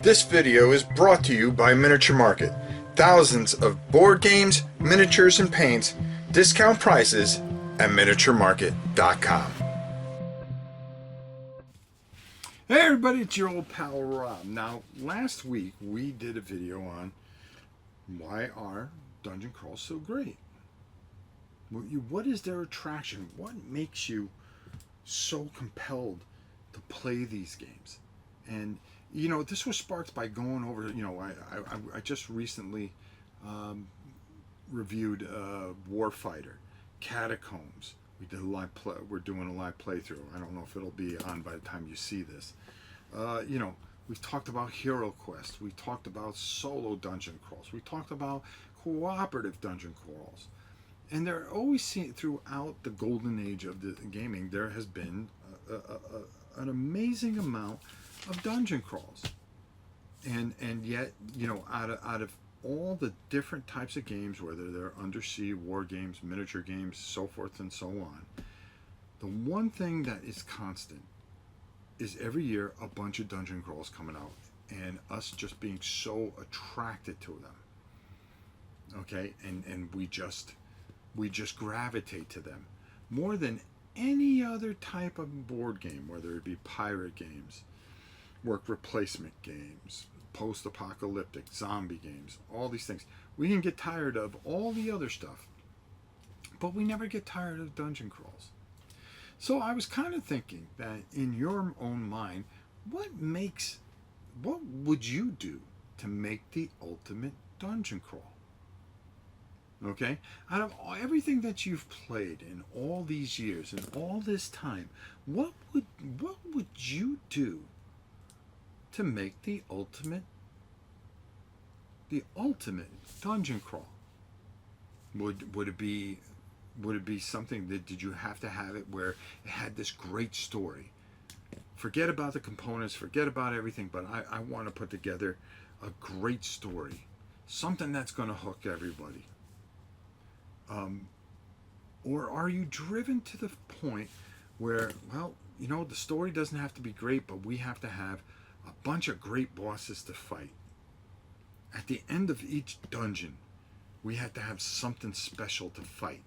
This video is brought to you by Miniature Market. Thousands of board games, miniatures, and paints, discount prices at miniaturemarket.com. Hey everybody, it's your old pal Rob. Now, last week we did a video on why are dungeon crawls so great? What is their attraction? What makes you so compelled to play these games? And this was sparked by going over. I just recently reviewed Warfighter, Catacombs. We did a live play. We're doing a live playthrough. I don't know if it'll be on by the time you see this. We've talked about Hero Quest. We talked about solo dungeon crawls. We talked about cooperative dungeon crawls. And there always seen throughout the golden age of the gaming, there has been an amazing amount of dungeon crawls, and yet out of all the different types of games, whether they're undersea war games, miniature games, so forth and so on, the one thing that is constant is every year a bunch of dungeon crawls coming out, and us just being so attracted to them. Okay, and we just gravitate to them more than any other type of board game, whether it be pirate games, work replacement games, post-apocalyptic zombie games, all these things. We can get tired of all the other stuff, but we never get tired of dungeon crawls. So I was kind of thinking that in your own mind, what would you do to make the ultimate dungeon crawl? Okay, out of everything that you've played in all these years and all this time, what would you do to make the ultimate dungeon crawl? Would it be something that, did you have to have it where it had this great story? Forget about the components, forget about everything, but I want to put together a great story, something that's going to hook everybody. Or are you driven to the point where, the story doesn't have to be great, but we have to have a bunch of great bosses to fight. At the end of each dungeon, we have to have something special to fight.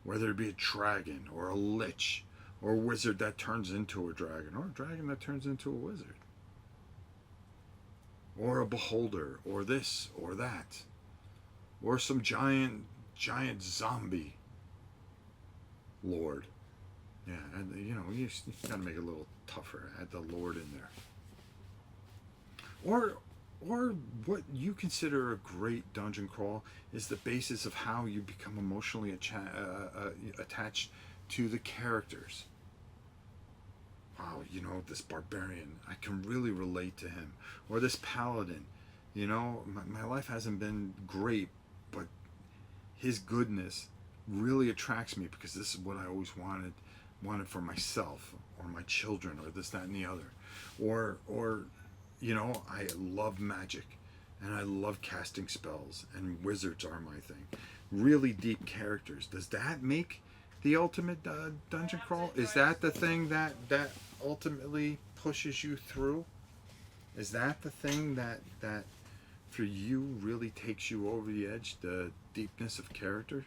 Whether it be a dragon, or a lich, or a wizard that turns into a dragon, or a dragon that turns into a wizard. Or a beholder, or this, or that. Or some giant zombie lord. Yeah, and you gotta make it a little tougher. Add the lord in there. Or what you consider a great dungeon crawl is the basis of how you become emotionally attached to the characters. Wow, this barbarian, I can really relate to him. Or this paladin, my life hasn't been great, but his goodness really attracts me because this is what I always wanted for myself or my children, or this, that, and the other. Or I love magic and I love casting spells, and wizards are my thing. Really deep characters. Does that make the ultimate dungeon crawl? Is that the thing that ultimately pushes you through? Is that the thing that for you really takes you over the edge, the deepness of character?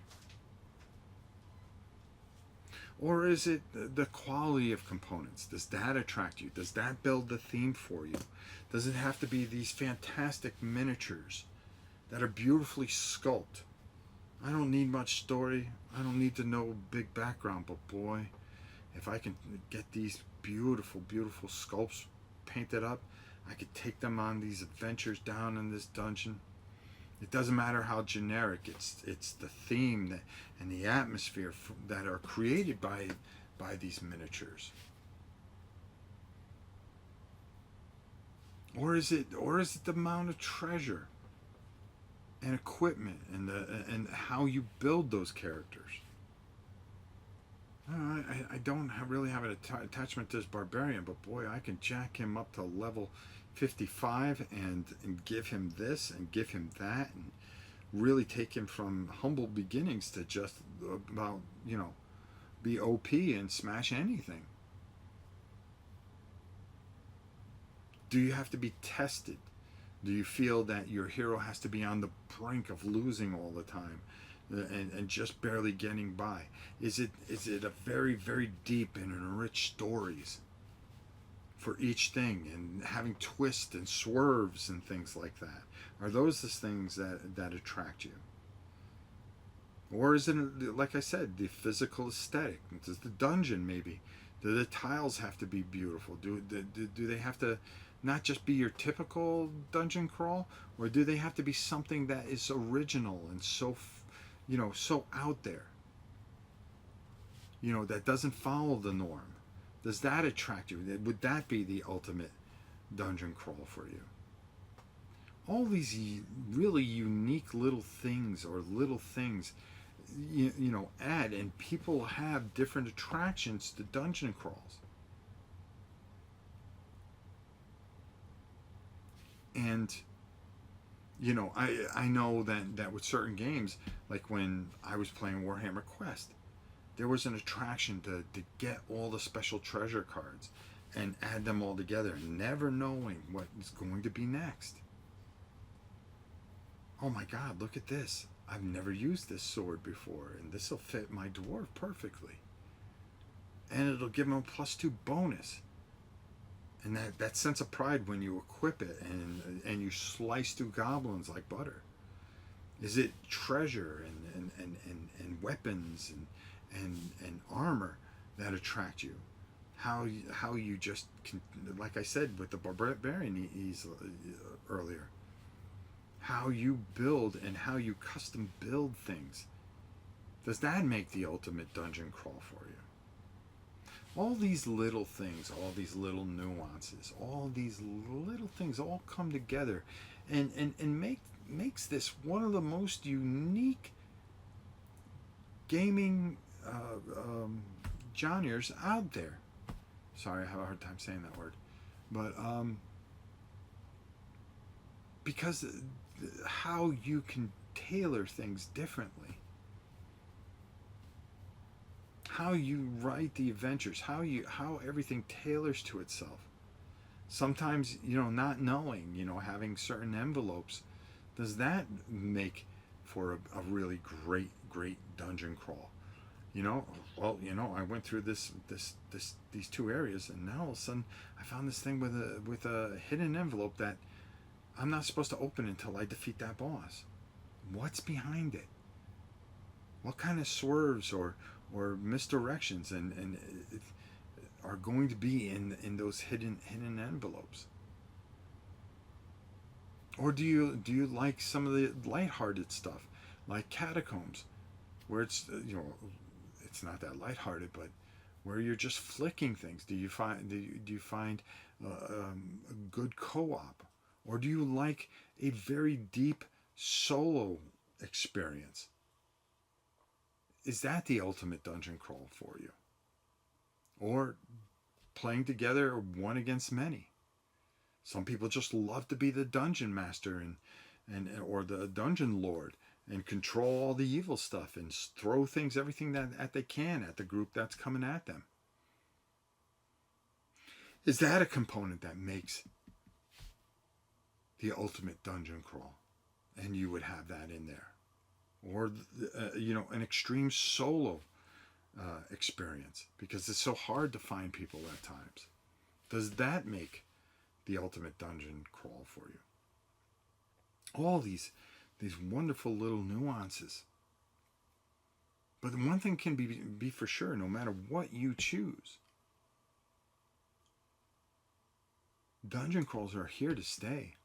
Or is it the quality of components? Does that attract you? Does that build the theme for you? Does it have to be these fantastic miniatures that are beautifully sculpted? I don't need much story. I don't need to know big background, but boy, if I can get these beautiful, beautiful sculpts painted up, I could take them on these adventures down in this dungeon. It doesn't matter how generic. It's the theme and the atmosphere that are created by these miniatures. Or is it the amount of treasure and equipment and how you build those characters? I don't really have an attachment to this barbarian, but boy, I can jack him up to level 55 and give him this and give him that, and really take him from humble beginnings to just about, be OP and smash anything. Do you have to be tested? Do you feel that your hero has to be on the brink of losing all the time, and just barely getting by? Is it a very, very deep and enriched stories for each thing, and having twists and swerves and things like that? Are those the things that attract you? Or is it, like I said, the physical aesthetic? Does the dungeon maybe? Do the tiles have to be beautiful? Do they have to not just be your typical dungeon crawl? Or do they have to be something that is original and so, so out there? That doesn't follow the norm. Does that attract you? Would that be the ultimate dungeon crawl for you? All these really unique little things, add, and people have different attractions to dungeon crawls. And I know that with certain games, like when I was playing Warhammer Quest, there was an attraction to get all the special treasure cards and add them all together, never knowing what is going to be next. Oh my God, look at this. I've never used this sword before, and this will fit my dwarf perfectly. And it'll give him a +2 bonus. And that sense of pride when you equip it and you slice through goblins like butter. Is it treasure and weapons and armor that attract you? How you just can, like I said with the barbarian earlier, how you build and how you custom build things. Does that make the ultimate dungeon crawl for you? All these little things, all these little nuances, all these little things all come together and makes this one of the most unique gaming genres out there. Sorry, I have a hard time saying that word. But because how you can tailor things differently, how you write the adventures, how everything tailors to itself. Sometimes, not knowing, having certain envelopes, does that make for a really great dungeon crawl? I went through these two areas, and now all of a sudden I found this thing with a hidden envelope that I'm not supposed to open until I defeat that boss. What's behind it? What kind of swerves or misdirections and are going to be in those hidden envelopes? Or do you like some of the lighthearted stuff, like Catacombs, where it's it's not that lighthearted, but where you're just flicking things? Do you find a good co-op, or do you like a very deep solo experience? Is that the ultimate dungeon crawl for you? Or playing together one against many? Some people just love to be the dungeon master or the dungeon lord and control all the evil stuff and throw everything that they can at the group that's coming at them. Is that a component that makes the ultimate dungeon crawl? And you would have that in there. Or an extreme solo experience, because it's so hard to find people at times. Does that make the ultimate dungeon crawl for you? All these wonderful little nuances. But the one thing can be for sure, no matter what you choose, dungeon crawls are here to stay,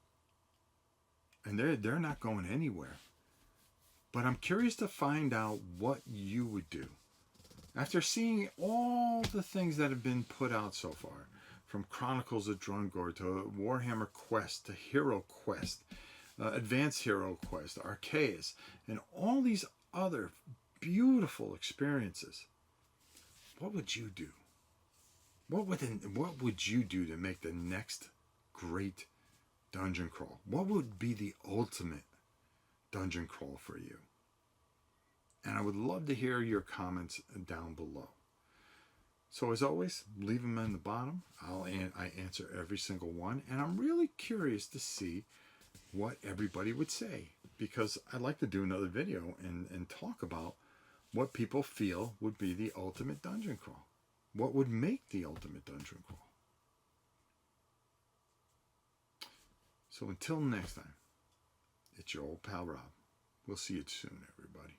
and they're not going anywhere. But I'm curious to find out what you would do after seeing all the things that have been put out so far, from Chronicles of Drungor to Warhammer Quest to Hero Quest, Advanced Hero Quest, Arceus, and all these other beautiful experiences. What would you do? What would you do to make the next great dungeon crawl? What would be the ultimate dungeon crawl for you? And I would love to hear your comments down below. So as always, leave them in the bottom. I answer every single one, and I'm really curious to see what everybody would say, because I'd like to do another video and talk about what people feel would be the ultimate dungeon crawl. What would make the ultimate dungeon crawl? So until next time, it's your old pal Rob. We'll see you soon, everybody.